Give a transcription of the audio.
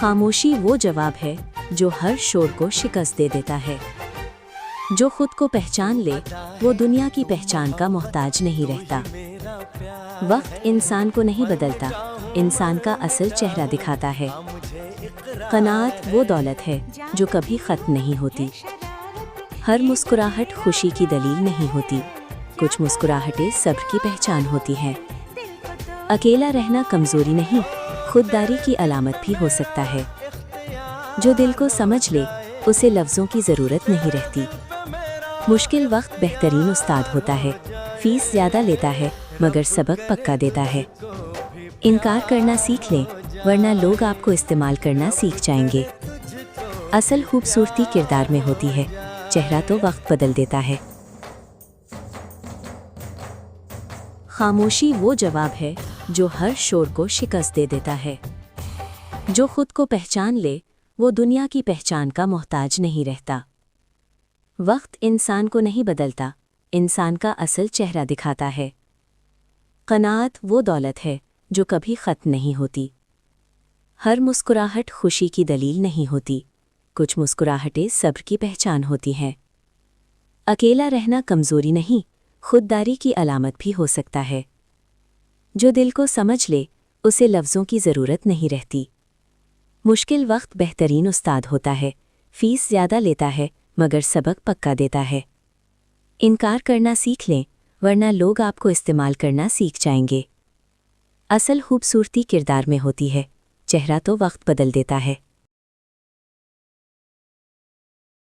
खामोशी वो जवाब है जो हर शोर को शिकस्त दे देता है। जो खुद को पहचान ले वो दुनिया की पहचान का मोहताज नहीं रहता। वक्त इंसान को नहीं बदलता, इंसान का असल चेहरा दिखाता है। क़नाअत वो दौलत है जो कभी ख़त्म नहीं होती। हर मुस्कुराहट खुशी की दलील नहीं होती, कुछ मुस्कुराहटें सब्र की पहचान होती हैं। अकेला रहना कमज़ोरी नहीं, खुददारी की अलामत भी हो सकता है। जो दिल को समझ ले उसे लफ्ज़ों की ज़रूरत नहीं रहती। मुश्किल वक्त बेहतरीन उस्ताद होता है, फीस ज़्यादा लेता है मगर सबक पक्का देता है। इनकार करना सीख लें वरना लोग आपको इस्तेमाल करना सीख जाएंगे। असल खूबसूरती किरदार में होती है, चेहरा तो वक्त बदल देता है। खामोशी वो जवाब है जो हर शोर को शिकस्त दे देता है। जो खुद को पहचान ले वो दुनिया की पहचान का मोहताज नहीं रहता। वक्त इंसान को नहीं बदलता, इंसान का असल चेहरा दिखाता है। क़नाअत वो दौलत है जो कभी ख़त्म नहीं होती। हर मुस्कुराहट खुशी की दलील नहीं होती, कुछ मुस्कुराहटें सब्र की पहचान होती हैं। अकेला रहना कमज़ोरी नहीं, खुददारी की अलामत भी हो सकता है। जो दिल को समझ ले उसे लफ्ज़ों की ज़रूरत नहीं रहती। मुश्किल वक्त बेहतरीन उस्ताद होता है, फीस ज़्यादा लेता है मगर सबक पक्का देता है। इनकार करना सीख लें वरना लोग आपको इस्तेमाल करना सीख जाएंगे। असल खूबसूरती किरदार में होती है, चेहरा तो वक्त बदल देता है।